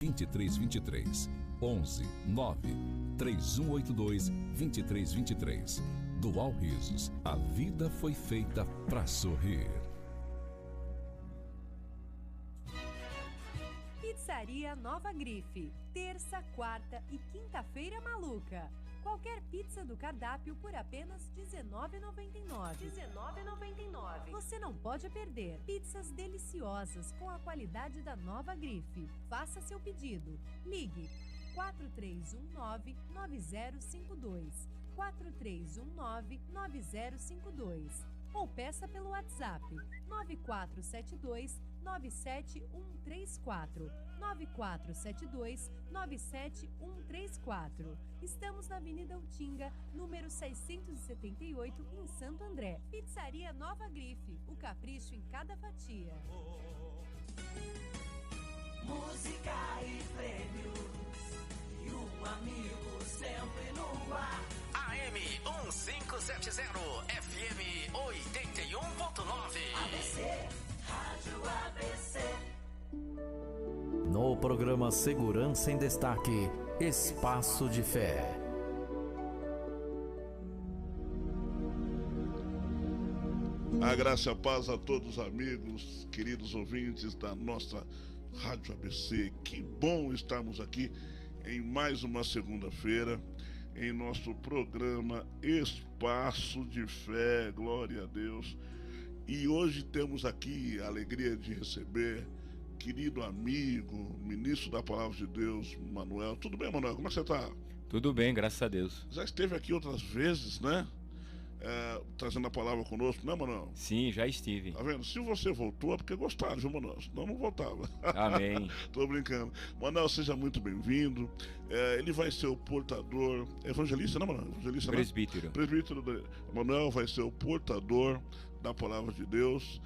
2323 11 9 3182 2323. Dual Risos, a vida foi feita para sorrir. Pizzaria Nova Grife, terça, quarta e quinta-feira maluca. Qualquer pizza do cardápio por apenas R$19,99. R$19,99. Você não pode perder. Pizzas deliciosas com a qualidade da Nova Grife. Faça seu pedido. Ligue 4319-9052. 4319-9052. Ou peça pelo WhatsApp 9472-97134. 9472-97134. Estamos na Avenida Utinga, número 678, em Santo André. Pizzaria Nova Grife, o capricho em cada fatia. Música e prêmios, e um amigo sempre no ar. AM 1570, FM 81.9. ABC, Rádio ABC. No programa Segurança em Destaque, Espaço de Fé. A graça e a paz a todos os amigos, queridos ouvintes da nossa Rádio ABC. Que bom estarmos aqui em mais uma segunda-feira, em nosso programa Espaço de Fé, glória a Deus. E hoje temos aqui a alegria de receber querido amigo, ministro da Palavra de Deus, Manuel. Tudo bem, Manuel? Como é que você está? Tudo bem, graças a Deus. Já esteve aqui outras vezes, né? Trazendo a palavra conosco, né, Manuel? Sim, já estive. Tá vendo? Se você voltou é porque gostaram, viu, Manuel? Senão não voltava. Amém. Tô brincando. Manuel, seja muito bem-vindo. Ele vai ser o portador, evangelista, né, Manuel? Evangelista, presbítero. Né? Presbítero. Manuel vai ser o portador da Palavra de Deus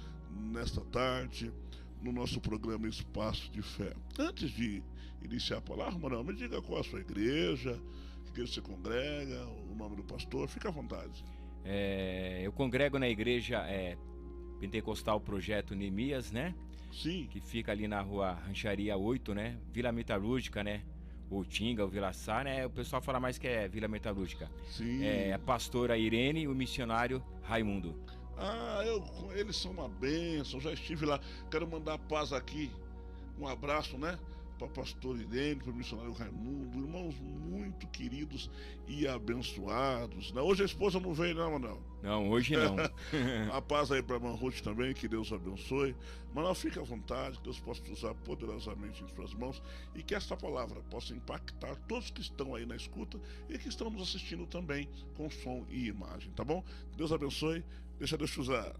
nesta tarde, no nosso programa Espaço de Fé. Antes de iniciar a palavra, Manuel, me diga qual a sua igreja, que igreja você congrega, o nome do pastor, fica à vontade. Eu congrego na igreja Pentecostal Projeto Neemias, né? Sim. Que fica ali na rua Rancharia 8, né? Vila Metalúrgica, né? Ou Tinga, ou Vila Sá, né? O pessoal fala mais que é Vila Metalúrgica. Sim. A pastora Irene e o missionário Raimundo. Eles são uma bênção, já estive lá. Quero mandar paz aqui, um abraço, né? Para o pastor Irene, para o missionário Raimundo, irmãos muito queridos e abençoados, né? Hoje a esposa não veio, não, Manuel? Não, hoje não. A paz aí para a irmã Ruth também, que Deus abençoe. Manuel, fique à vontade, que Deus possa te usar poderosamente em suas mãos e que esta palavra possa impactar todos que estão aí na escuta e que estão nos assistindo também com som e imagem, tá bom? Deus abençoe, deixa Deus te usar.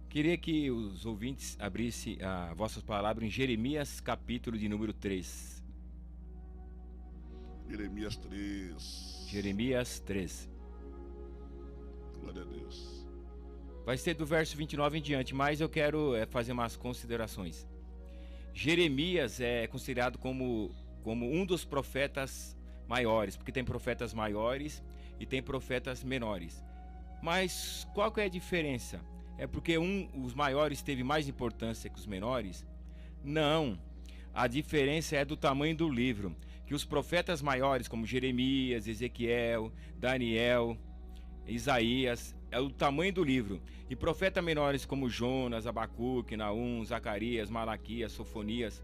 Queria que os ouvintes abrissem as vossas palavras em Jeremias, capítulo de número 3. Jeremias 3. Jeremias 3. Glória a Deus. Vai ser do verso 29 em diante, mas eu quero fazer umas considerações. Jeremias é considerado como um dos profetas maiores, porque tem profetas maiores e tem profetas menores. Mas qual que é a diferença? É porque os maiores teve mais importância que os menores? Não. A diferença é do tamanho do livro. Que os profetas maiores, como Jeremias, Ezequiel, Daniel, Isaías, é o tamanho do livro. E profetas menores como Jonas, Abacuque, Naum, Zacarias, Malaquias, Sofonias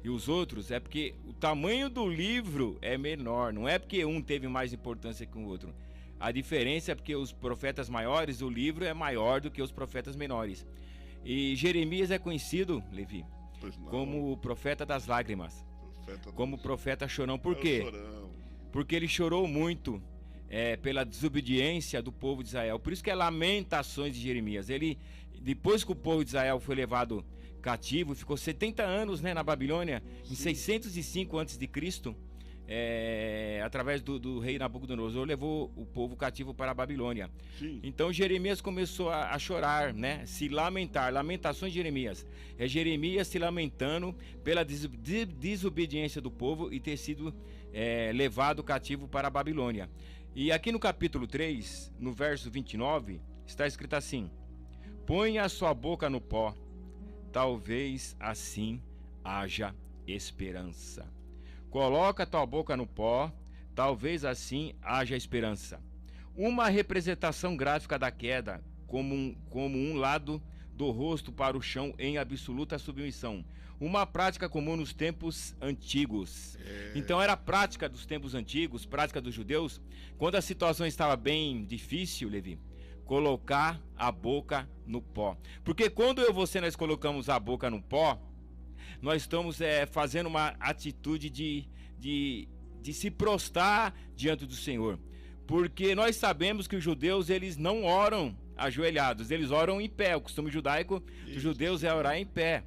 e os outros, é porque o tamanho do livro é menor. Não é porque um teve mais importância que o outro. A diferença é porque os profetas maiores, o livro é maior do que os profetas menores. E Jeremias é conhecido, Levi, como o profeta das lágrimas, como profeta chorão. Por quê? Porque ele chorou muito pela desobediência do povo de Israel. Por isso que é Lamentações de Jeremias. Ele, depois que o povo de Israel foi levado cativo, ficou 70 anos, né, na Babilônia, em 605 a.C., através do rei Nabucodonosor, levou o povo cativo para a Babilônia. Sim. Então Jeremias começou a chorar, né? Se lamentar. Lamentações de Jeremias. É Jeremias se lamentando pela desobediência do povo e ter sido levado cativo para a Babilônia. E aqui no capítulo 3, no verso 29, está escrito assim: ponha a sua boca no pó, talvez assim haja esperança. Coloca tua boca no pó, talvez assim haja esperança. Uma representação gráfica da queda, como um lado do rosto para o chão em absoluta submissão. Uma prática comum nos tempos antigos. Então era prática dos tempos antigos, prática dos judeus, quando a situação estava bem difícil, Levi, colocar a boca no pó. Porque quando eu e você nós colocamos a boca no pó, nós estamos fazendo uma atitude de se prostrar diante do Senhor. Porque nós sabemos que os judeus, eles não oram ajoelhados, eles oram em pé. O costume judaico dos judeus é orar em pé.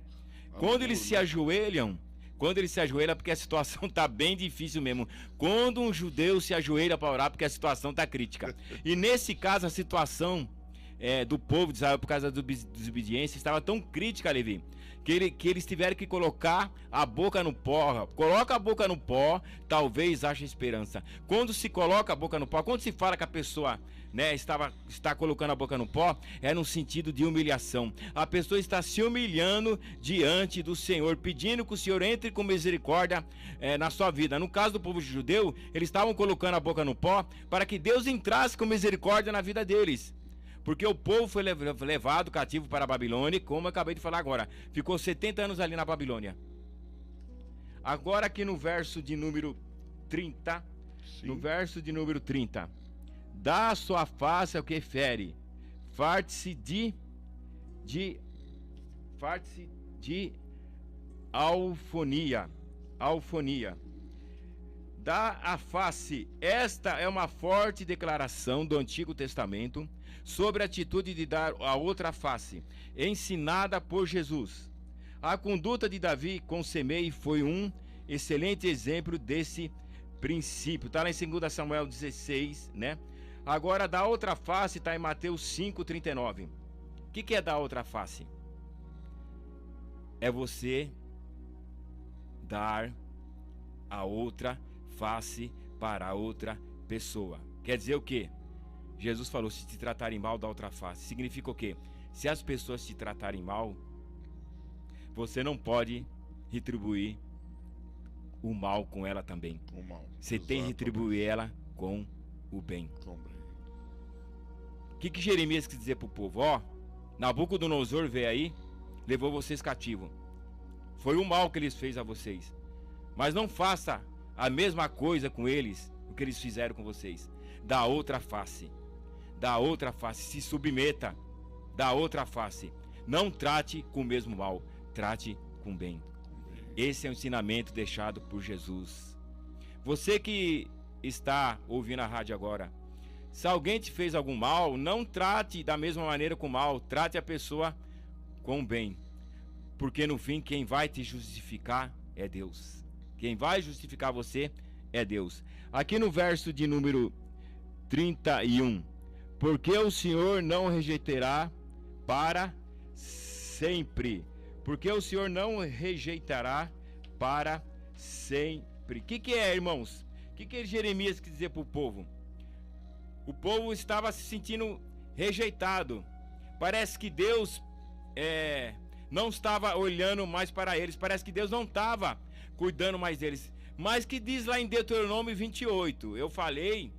Quando eles se ajoelham, porque a situação está bem difícil mesmo. Quando um judeu se ajoelha para orar, porque a situação está crítica. E nesse caso, a situação do povo de Israel, por causa da desobediência, estava tão crítica, Levi, que eles tiveram que colocar a boca no pó. Coloca a boca no pó, talvez haja esperança. Quando se coloca a boca no pó, quando se fala que a pessoa está colocando a boca no pó, é no sentido de humilhação. A pessoa está se humilhando diante do Senhor, pedindo que o Senhor entre com misericórdia na sua vida. No caso do povo judeu, eles estavam colocando a boca no pó para que Deus entrasse com misericórdia na vida deles. Porque o povo foi levado cativo para a Babilônia, como eu acabei de falar agora. Ficou 70 anos ali na Babilônia. Agora aqui no verso de número 30. Sim. No verso de número 30. Dá a sua face ao que fere. Farte-se de alfonia. Dá a face. Esta é uma forte declaração do Antigo Testamento sobre a atitude de dar a outra face, ensinada por Jesus. A conduta de Davi com Semei foi um excelente exemplo desse princípio. Está lá em 2 Samuel 16, né? Agora, da outra face está em Mateus 5,39. O que é da outra face? É você dar a outra face para a outra pessoa. Quer dizer o quê? Jesus falou, se te tratarem mal, dá outra face. Significa o quê? Se as pessoas te tratarem mal, você não pode retribuir o mal com ela também. Você tem que retribuir ela com o bem. O que Jeremias quis dizer para o povo? Nabucodonosor veio aí, levou vocês cativo. Foi o mal que eles fez a vocês. Mas não faça a mesma coisa com eles, o que eles fizeram com vocês. Dá outra face. Dá outra face. Se submeta. Dá outra face. Não trate com o mesmo mal. Trate com bem. Esse é o ensinamento deixado por Jesus. Você que está ouvindo a rádio agora, se alguém te fez algum mal, não trate da mesma maneira com o mal. Trate a pessoa com o bem. Porque no fim quem vai te justificar é Deus. Quem vai justificar você é Deus. Aqui no verso de número 31. Porque o Senhor não rejeitará para sempre. Porque o Senhor não rejeitará para sempre. O que é, irmãos? O que Jeremias quis dizer para o povo? O povo estava se sentindo rejeitado. Parece que Deus não estava olhando mais para eles. Parece que Deus não estava cuidando mais deles. Mas que diz lá em Deuteronômio 28. Eu falei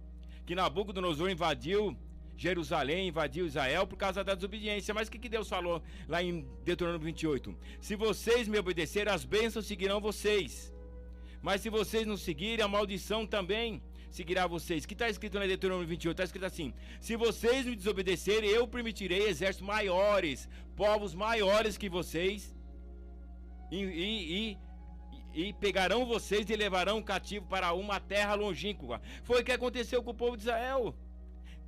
que Nabucodonosor invadiu Jerusalém, invadiu Israel por causa da desobediência. Mas o que Deus falou lá em Deuteronômio 28? Se vocês me obedecerem, as bênçãos seguirão vocês. Mas se vocês não seguirem, a maldição também seguirá vocês. O que está escrito lá em Deuteronômio 28? Está escrito assim: se vocês me desobedecerem, eu permitirei exércitos maiores, povos maiores que vocês, e pegarão vocês e levarão cativo para uma terra longínqua. Foi o que aconteceu com o povo de Israel.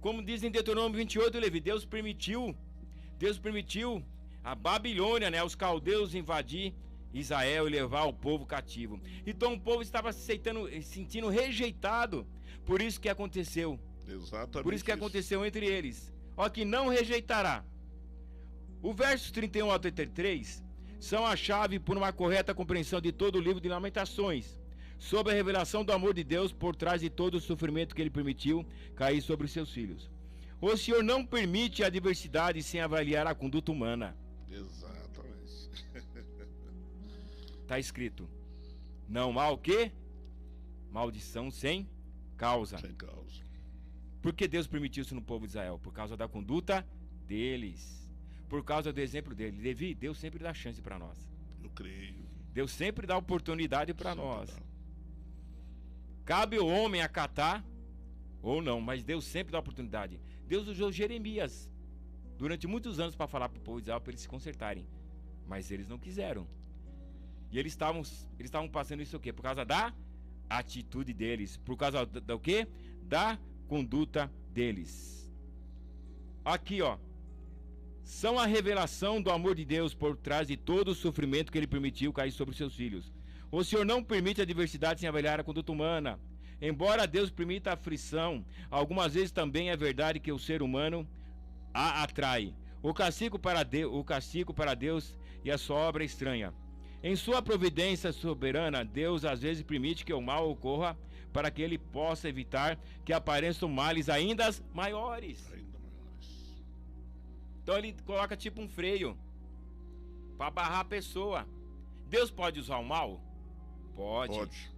Como diz em Deuteronômio 28, Levi, Deus permitiu a Babilônia, os caldeus invadir Israel e levar o povo cativo. Então o povo estava se sentindo rejeitado. Por isso que aconteceu. Exatamente. Por isso que aconteceu entre eles. Ó, que não rejeitará. O verso 31 ao 33 são a chave por uma correta compreensão de todo o livro de Lamentações, sobre a revelação do amor de Deus por trás de todo o sofrimento que Ele permitiu cair sobre os seus filhos. O Senhor não permite a diversidade sem avaliar a conduta humana. Exatamente. Está escrito. Não há o quê? Maldição sem causa. Sem causa. Por que Deus permitiu isso no povo de Israel? Por causa da conduta deles. Por causa do exemplo dele. Levi, Deus sempre dá chance para nós. Eu creio. Deus sempre dá oportunidade para Sempre nós. dá. Cabe ao homem acatar ou não, mas Deus sempre dá oportunidade. Deus usou Jeremias durante muitos anos para falar para o povo de Israel para eles se consertarem. Mas eles não quiseram. E eles estavam passando isso o quê? Por causa da atitude deles. Por causa do quê? Da conduta deles. Aqui, ó. São a revelação do amor de Deus por trás de todo o sofrimento que ele permitiu cair sobre os seus filhos. O Senhor não permite a adversidade sem avaliar a conduta humana. Embora Deus permita a aflição, algumas vezes também é verdade que o ser humano a atrai. O castigo para Deus e a sua obra é estranha. Em sua providência soberana, Deus às vezes permite que o mal ocorra para que ele possa evitar que apareçam males ainda maiores. Então ele coloca tipo um freio para barrar a pessoa. Deus pode usar o mal? Pode.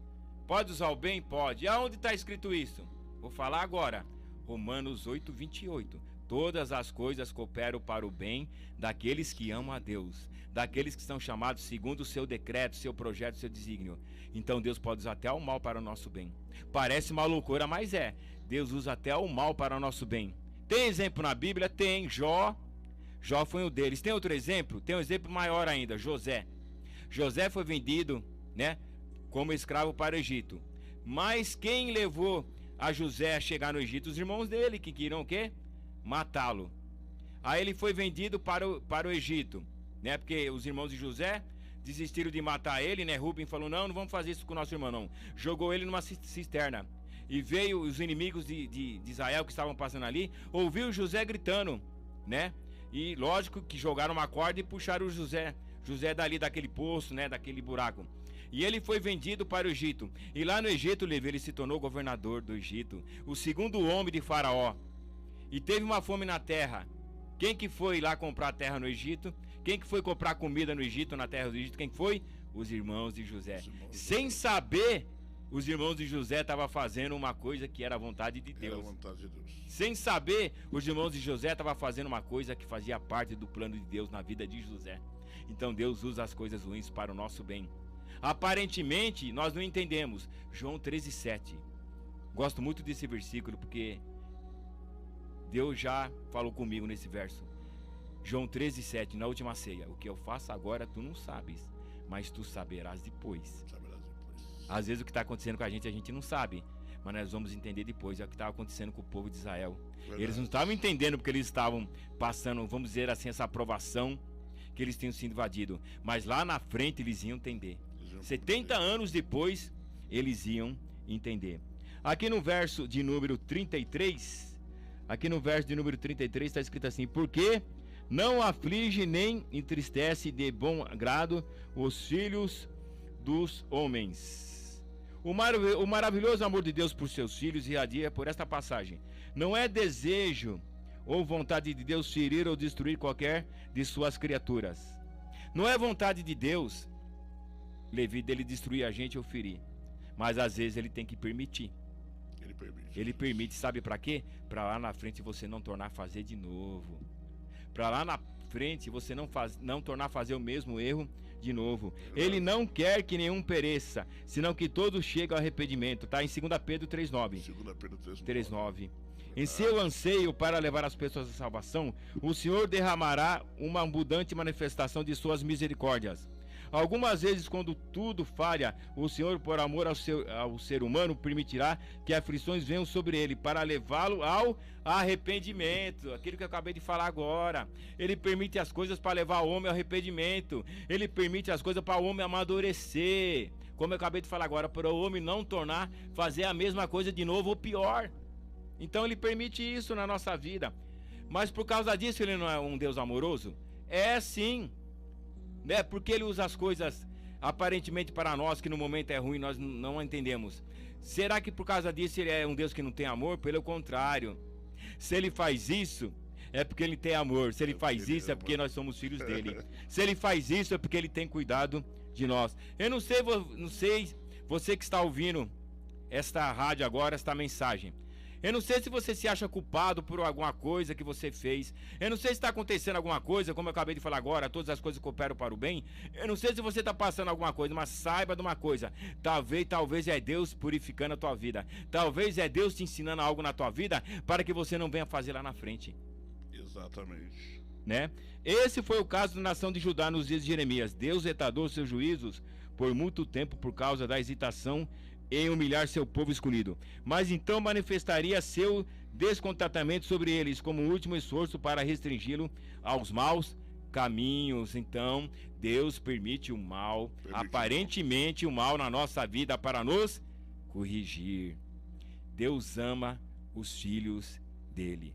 Pode usar o bem? Pode. E aonde está escrito isso? Vou falar agora. Romanos 8:28. Todas as coisas cooperam para o bem daqueles que amam a Deus, daqueles que são chamados segundo o seu decreto, seu projeto, seu desígnio. Então Deus pode usar até o mal para o nosso bem. Parece uma loucura, mas é. Deus usa até o mal para o nosso bem. Tem exemplo na Bíblia? Tem. Jó foi um deles. Tem outro exemplo? Tem um exemplo maior ainda. José foi vendido, né, como escravo para o Egito. Mas quem levou a José a chegar no Egito? Os irmãos dele, que queriam o quê? Matá-lo. Aí ele foi vendido para o Egito, né? Porque os irmãos de José desistiram de matar ele, né? Rubem falou, não vamos fazer isso com o nosso irmão, não. Jogou ele numa cisterna. E veio os inimigos de Israel que estavam passando ali, ouviu José gritando, né? E lógico que jogaram uma corda e puxaram o José dali daquele poço, né? Daquele buraco. E ele foi vendido para o Egito. E lá no Egito, Levi, ele se tornou governador do Egito, o segundo homem de Faraó. E teve uma fome na terra. Quem que foi lá comprar terra no Egito? Quem que foi comprar comida no Egito, na terra do Egito? Quem foi? Os irmãos de José. Sem saber, os irmãos de José estavam fazendo uma coisa que era a vontade de Deus. Era a vontade de Deus. Sem saber, os irmãos de José estavam fazendo uma coisa que fazia parte do plano de Deus na vida de José. Então Deus usa as coisas ruins para o nosso bem. Aparentemente, nós não entendemos. João 13:7. Gosto muito desse versículo porque Deus já falou comigo nesse verso. João 13:7, na última ceia. O que eu faço agora tu não sabes, mas tu saberás depois. Às vezes o que está acontecendo com a gente não sabe, mas nós vamos entender depois. É o que estava acontecendo com o povo de Israel. Verdade. Eles não estavam entendendo porque eles estavam passando, vamos dizer assim, essa aprovação que eles tinham sido invadidos. Mas lá na frente eles iam entender. 70 anos depois eles iam entender. Aqui no verso de número 33, está escrito assim: porque não aflige nem entristece de bom grado os filhos dos homens. O maravilhoso amor de Deus por seus filhos irradia por esta passagem. Não é desejo ou vontade de Deus ferir ou destruir qualquer de suas criaturas. Não é vontade de Deus, Levi, dele destruir a gente ou ferir. Mas às vezes ele tem que permitir. Ele permite, sabe para quê? Para lá na frente você não tornar a fazer de novo. Para lá na frente você não tornar a fazer o mesmo erro de novo. Ele não quer que nenhum pereça, senão que todos cheguem ao arrependimento. Está em 2 Pedro 3:9. 2 Pedro 3:9. Em seu anseio para levar as pessoas à salvação, o Senhor derramará uma abundante manifestação de suas misericórdias. Algumas vezes, quando tudo falha, o Senhor, por amor ao ser humano, permitirá que aflições venham sobre ele, para levá-lo ao arrependimento. Aquilo que eu acabei de falar agora. Ele permite as coisas para levar o homem ao arrependimento. Ele permite as coisas para o homem amadurecer. Como eu acabei de falar agora, para o homem não fazer a mesma coisa de novo ou pior. Então ele permite isso na nossa vida. Mas por causa disso ele não é um Deus amoroso? É sim. Né? Porque ele usa as coisas aparentemente para nós, que no momento é ruim, nós não entendemos. Será que por causa disso ele é um Deus que não tem amor? Pelo contrário. Se ele faz isso, é porque ele tem amor. Se ele faz isso, é porque nós somos filhos dele. Se ele faz isso, é porque ele tem cuidado de nós. Eu não sei você que está ouvindo esta rádio agora, esta mensagem. Eu não sei se você se acha culpado por alguma coisa que você fez. Eu não sei se está acontecendo alguma coisa, como eu acabei de falar agora, todas as coisas cooperam para o bem. Eu não sei se você está passando alguma coisa, mas saiba de uma coisa. Talvez é Deus purificando a tua vida. Talvez é Deus te ensinando algo na tua vida para que você não venha fazer lá na frente. Exatamente. Né? Esse foi o caso da nação de Judá nos dias de Jeremias. Deus retardou seus juízos por muito tempo por causa da hesitação em humilhar seu povo escolhido, mas então manifestaria seu descontentamento sobre eles como último esforço para restringi-lo aos maus caminhos. Então Deus permite o mal, aparentemente o mal na nossa vida para nos corrigir. Deus ama os filhos dele.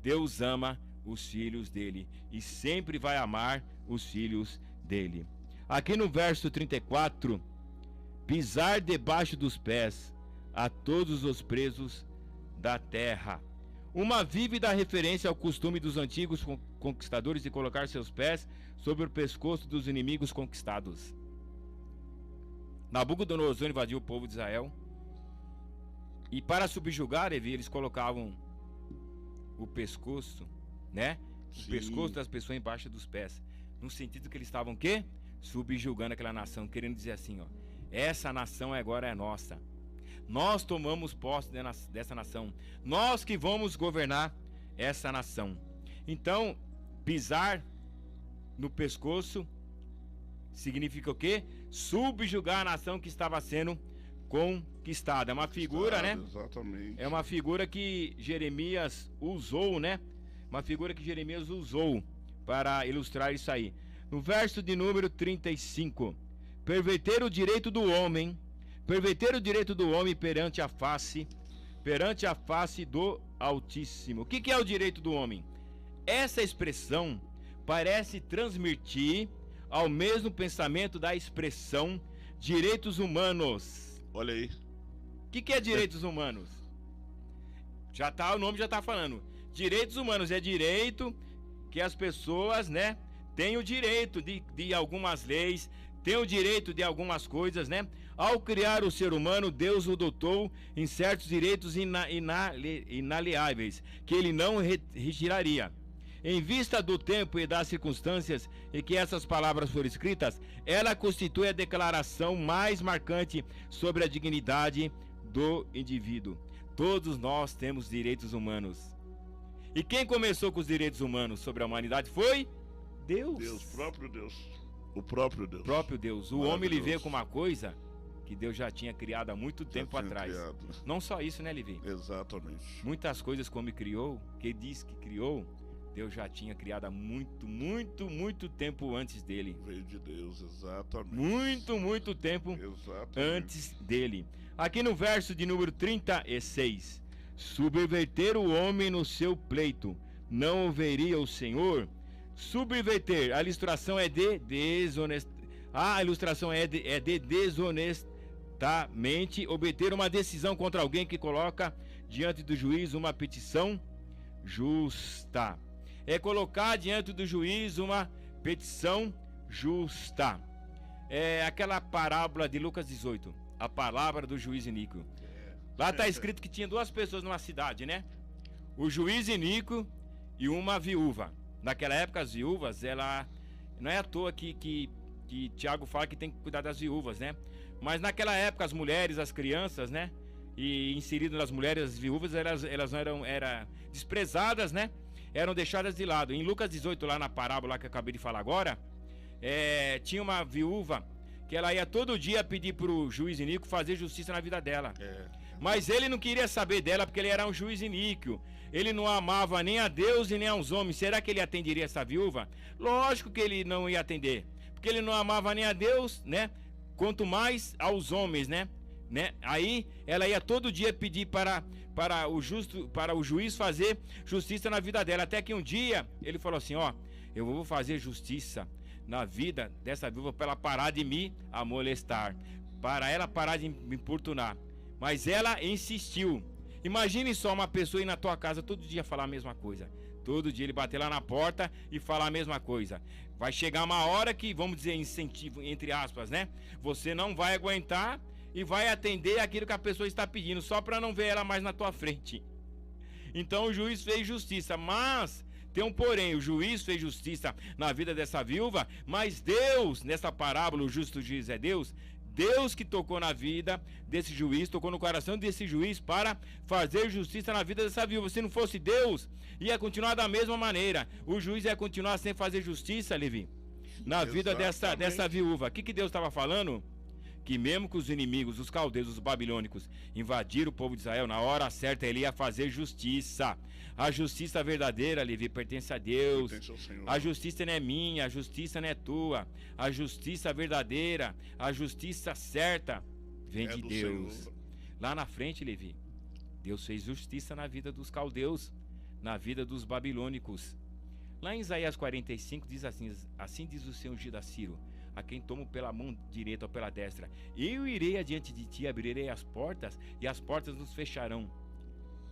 Deus ama os filhos dele e sempre vai amar os filhos dele. Aqui no verso 34, pisar debaixo dos pés a todos os presos da terra. Uma vívida referência ao costume dos antigos conquistadores de colocar seus pés sobre o pescoço dos inimigos conquistados. Nabucodonosor invadiu o povo de Israel e para subjugar, eles colocavam o pescoço, né? O pescoço das pessoas embaixo dos pés, no sentido que eles estavam o quê? Subjugando aquela nação, querendo dizer assim, ó, essa nação agora é nossa. Nós tomamos posse dessa nação. Nós que vamos governar essa nação. Então, pisar no pescoço significa o quê? Subjugar a nação que estava sendo conquistada. É uma figura, né? Exatamente. É uma figura que Jeremias usou, né? Uma figura que Jeremias usou para ilustrar isso aí. No verso de número 35. Perverter o direito do homem perante a face do Altíssimo. O que é o direito do homem? Essa expressão parece transmitir ao mesmo pensamento da expressão direitos humanos. Olha aí. O que é direitos humanos? O nome já está falando. Direitos humanos é direito que as pessoas, né, têm o direito de algumas leis, tem o direito de algumas coisas, né? Ao criar o ser humano, Deus o dotou em certos direitos inalieáveis, que ele não retiraria. Em vista do tempo e das circunstâncias em que essas palavras foram escritas, ela constitui a declaração mais marcante sobre a dignidade do indivíduo. Todos nós temos direitos humanos. E quem começou com os direitos humanos sobre a humanidade foi Deus. Deus, próprio Deus. O próprio Deus. O homem ele veio com uma coisa que Deus já tinha criado há muito tempo atrás. Não só isso, né, Levi? Exatamente. Muitas coisas como criou, que diz que criou, Deus já tinha criado há muito tempo antes dele. Veio de Deus, exatamente. Muito tempo antes dele. Aqui no verso de número 36. Subverter o homem no seu pleito, não ouviria o Senhor? Subverter, a ilustração é de desonestamente obter uma decisão contra alguém que coloca diante do juiz uma petição justa. É colocar diante do juiz uma petição justa. É aquela parábola de Lucas 18, a palavra do juiz iníquo. Lá está escrito que tinha duas pessoas numa cidade, né? O juiz iníquo e uma viúva. Naquela época as viúvas, não é à toa que Tiago fala que tem que cuidar das viúvas, né? Mas naquela época as mulheres, as crianças, né? E inserido nas mulheres, as viúvas, elas eram desprezadas, né? Eram deixadas de lado. Em Lucas 18, lá na parábola que eu acabei de falar agora, tinha uma viúva que ela ia todo dia pedir pro juiz iníquo fazer justiça na vida dela. Mas ele não queria saber dela porque ele era um juiz iníquo. Ele não amava nem a Deus e nem aos homens. Será que ele atenderia essa viúva? Lógico que ele não ia atender, porque ele não amava nem a Deus, né? Quanto mais aos homens, né? Aí ela ia todo dia pedir para o juiz fazer justiça na vida dela. Até que um dia ele falou assim: ó, eu vou fazer justiça na vida dessa viúva para ela parar de me molestar, para ela parar de me importunar. Mas ela insistiu. Imagine só uma pessoa ir na tua casa todo dia falar a mesma coisa. Todo dia ele bater lá na porta e falar a mesma coisa. Vai chegar uma hora que, vamos dizer, incentivo, entre aspas, né? Você não vai aguentar e vai atender aquilo que a pessoa está pedindo, só para não ver ela mais na tua frente. Então o juiz fez justiça, mas tem um porém, o juiz fez justiça na vida dessa viúva, mas Deus, nessa parábola, o justo juiz é Deus, Deus que tocou na vida desse juiz, tocou no coração desse juiz para fazer justiça na vida dessa viúva. Se não fosse Deus, ia continuar da mesma maneira, o juiz ia continuar sem fazer justiça, Levi, na vida dessa viúva. O que Deus estava falando? Que mesmo que os inimigos, os caldeus, os babilônicos invadiram o povo de Israel, na hora certa ele ia fazer justiça. A justiça verdadeira, Levi, pertence a Deus. Pertence ao Senhor. A justiça não é minha, a justiça não é tua. A justiça verdadeira, a justiça certa vem de Deus. Senhor. Lá na frente, Levi, Deus fez justiça na vida dos caldeus, na vida dos babilônicos. Lá em Isaías 45 diz assim: assim diz o Senhor ungido a Ciro, a quem tomo pela mão direita ou pela destra, eu irei adiante de ti, abrirei as portas e as portas nos fecharão.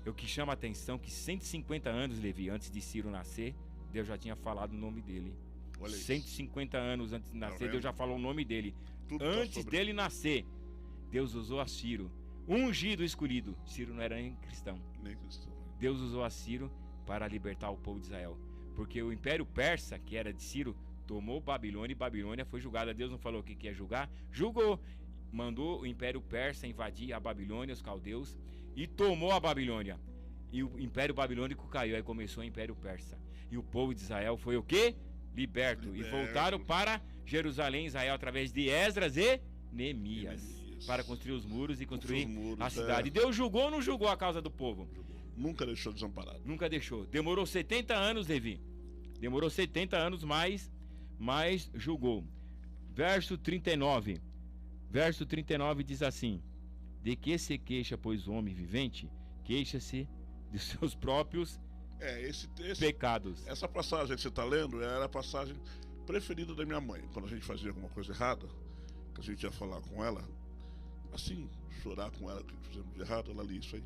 O que chama a atenção que 150 anos, Levi, antes de Ciro nascer, Deus já tinha falado o nome dele. Olha isso. 150 anos antes de nascer, Deus já falou o nome dele. Tudo Antes dele nascer, Deus usou a Ciro, ungido, escolhido. Ciro não era nem cristão. Nem cristão. Deus usou a Ciro para libertar o povo de Israel, porque o Império Persa, que era de Ciro, tomou Babilônia e Babilônia foi julgada. Deus não falou o que ia julgar? Julgou. Mandou o Império Persa invadir a Babilônia, os caldeus, e tomou a Babilônia. E o Império Babilônico caiu, aí começou o Império Persa. E o povo de Israel foi o quê? Liberto. E voltaram para Jerusalém, Israel, através de Esdras e Neemias, para construir os muros e construir a cidade. Deus julgou ou não julgou a causa do povo? Nunca deixou desamparado. Nunca deixou. Demorou 70 anos, Levi. Demorou 70 anos, mas julgou. Verso 39. Verso 39 diz assim: de que se queixa, pois, o homem vivente? Queixa-se de seus próprios pecados. Essa passagem que você está lendo era a passagem preferida da minha mãe. Quando a gente fazia alguma coisa errada, que a gente ia falar com ela, assim, chorar com ela, que fizemos de errado, ela lia isso aí.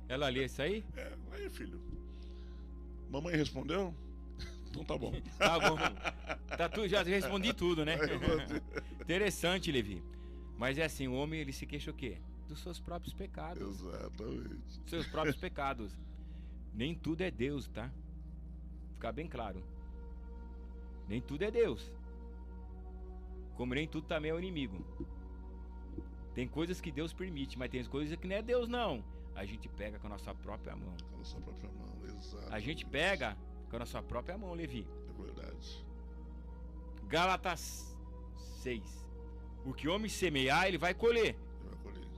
Ela lia isso aí? Aí, filho. Mamãe respondeu? Então tá bom. Tá bom. Já respondi tudo, né? Interessante, Levi. Mas é assim, o homem, ele se queixa o quê? Dos seus próprios pecados. Exatamente. Dos seus próprios pecados. Nem tudo é Deus, tá? Ficar bem claro. Nem tudo é Deus. Como nem tudo também é o inimigo. Tem coisas que Deus permite, mas tem coisas que não é Deus, não. A gente pega com a nossa própria mão. Com a nossa própria mão, exato. A gente pega com a nossa própria mão, Levi. É verdade. Gálatas 6. O que o homem semear, ele vai colher. Ele vai colher.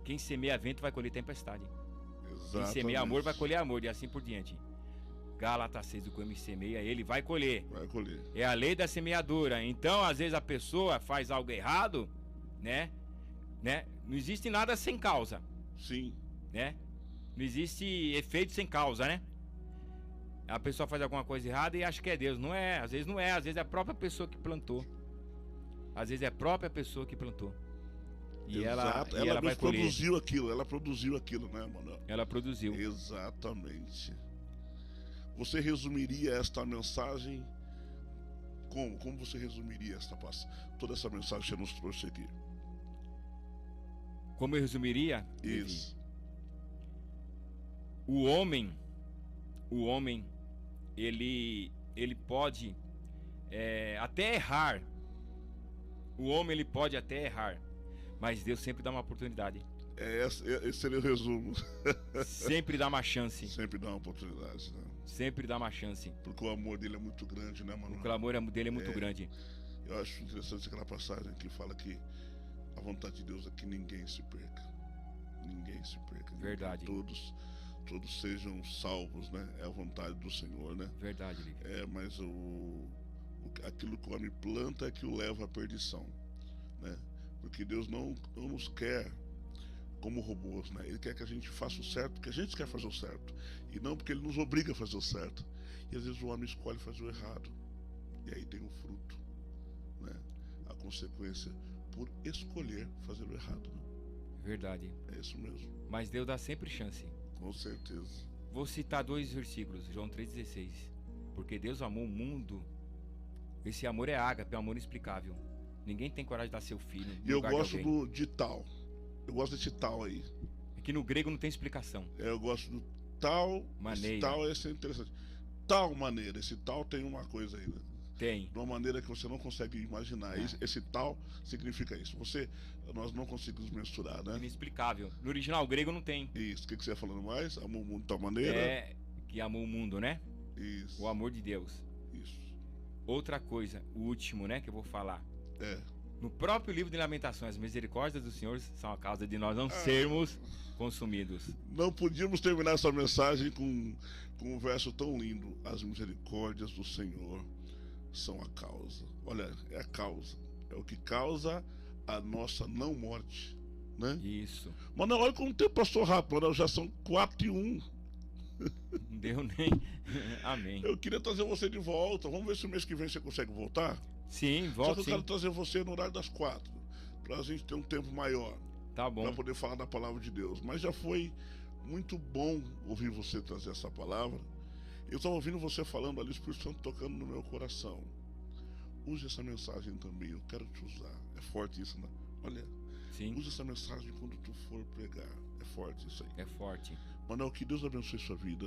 Quem semeia vento vai colher tempestade. Exatamente. Quem semeia amor vai colher amor, e assim por diante. Gálatas 6, o que o homem semeia, ele vai colher. Vai colher. É a lei da semeadura. Então, às vezes a pessoa faz algo errado, né? Não existe nada sem causa. Sim. Né? Não existe efeito sem causa, né? A pessoa faz alguma coisa errada e acha que é Deus. Não é, às vezes não é. Às vezes é a própria pessoa que plantou. Às vezes é a própria pessoa que plantou. E exato. ela vai colher. Produziu aquilo. Ela produziu aquilo, né, mano? Ela produziu. Exatamente. Você resumiria esta mensagem como? Como você resumiria toda essa mensagem que você nos trouxe aqui? Como eu resumiria? Isso. O homem, ele pode até errar. O homem, ele pode até errar, mas Deus sempre dá uma oportunidade. Esse seria o resumo. Sempre dá uma chance. Sempre dá uma oportunidade, né? Sempre dá uma chance. Porque o amor dele é muito grande, né, mano? O amor dele é muito grande. Eu acho interessante aquela passagem que fala que a vontade de Deus é que ninguém se perca. Ninguém se perca. Verdade. Todos sejam salvos, né? É a vontade do Senhor, né? Verdade, Lívia. Mas aquilo que o homem planta é que o leva à perdição, né? Porque Deus não nos quer como robôs, né? Ele quer que a gente faça o certo porque a gente quer fazer o certo, e não porque Ele nos obriga a fazer o certo. E às vezes o homem escolhe fazer o errado, e aí tem o fruto, né? A consequência por escolher fazer o errado, né? Verdade. É isso mesmo. Mas Deus dá sempre chance. Com certeza. Vou citar 2 versículos, João 3,16. Porque Deus amou o mundo. Esse amor é ágape, é um amor inexplicável. Ninguém tem coragem de dar seu filho. E eu gosto de tal. Eu gosto desse tal aí. É que no grego não tem explicação. Eu gosto do tal maneira. Esse tal é interessante. Tal maneira. Esse tal tem uma coisa aí, né? Tem. De uma maneira que você não consegue imaginar. Esse tal significa isso. Nós não conseguimos mensurar, né? Inexplicável. No original grego não tem. Isso. O que você ia falando mais? Amou o mundo de tal maneira? É, que amou o mundo, né? Isso. O amor de Deus. Isso. Outra coisa, o último, né, que eu vou falar. No próprio livro de Lamentações, as misericórdias do Senhor são a causa de nós não sermos consumidos. Não podíamos terminar essa mensagem com um verso tão lindo. As misericórdias do Senhor são a causa. Olha, é a causa. É o que causa a nossa não morte, né? Isso. Mano, olha como o tempo passou rápido, mano, já são 4:01. Não deu nem. Amém. Eu queria trazer você de volta. Vamos ver se o mês que vem você consegue voltar? Sim, Só volta que eu sim. quero trazer você no horário das 4, pra gente ter um tempo maior. Tá bom. Para poder falar da palavra de Deus. Mas já foi muito bom ouvir você trazer essa palavra. Eu estava ouvindo você falando ali, o Espírito Santo tocando no meu coração. Use essa mensagem também, eu quero te usar. É forte isso, né? Olha, Sim. use essa mensagem quando tu for pregar. É forte isso aí. É forte. Manuel, que Deus abençoe sua vida.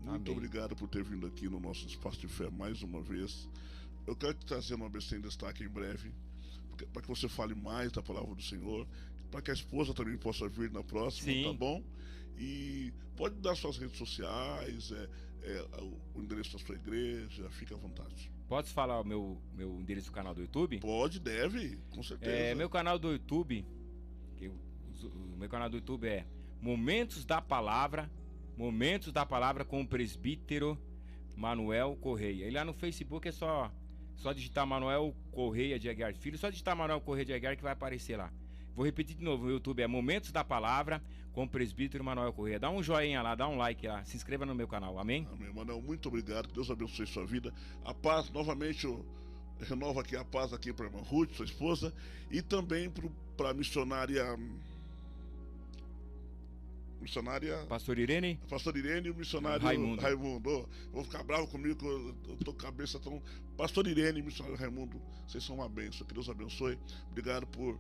Muito Amém. obrigado por ter vindo aqui no nosso Espaço de Fé mais uma vez. Eu quero te trazer uma ABC em destaque em breve, para que você fale mais da palavra do Senhor, para que a esposa também possa vir na próxima, Sim. tá bom? E pode dar suas redes sociais, o endereço da sua igreja, fique à vontade. Pode falar o meu endereço do canal do YouTube? Pode, deve, com certeza. Meu canal do YouTube, o meu canal do YouTube é Momentos da Palavra com o presbítero Manuel Correia. E lá no Facebook é só digitar Manuel Correia de Aguiar Filho, só digitar Manuel Correia de Aguiar que vai aparecer lá. Vou repetir de novo, o YouTube é Momentos da Palavra com o presbítero Manuel Correia. Dá um joinha lá, dá um like lá, se inscreva no meu canal, amém? Amém, Manuel, muito obrigado, que Deus abençoe sua vida. A paz, novamente, eu renovo aqui a paz aqui para a irmã Ruth, sua esposa, e também para a missionária Pastor Irene e o missionário Raimundo. Vou ficar bravo comigo que eu tô com a cabeça tão... Pastor Irene e o missionário Raimundo, vocês são uma bênção, que Deus abençoe. Obrigado por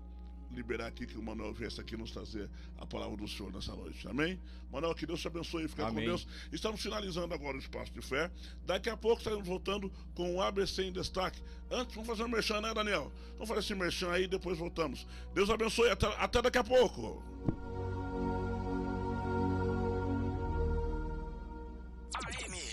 liberar aqui que o Manuel viesse aqui nos trazer a palavra do Senhor nessa noite, amém? Manuel, que Deus te abençoe, fica com Deus. Estamos finalizando agora o Espaço de Fé. Daqui a pouco estaremos voltando com o ABC em destaque. Antes, vamos fazer um merchan, né, Daniel? Vamos fazer esse merchan aí e depois voltamos. Deus abençoe, até daqui a pouco. AM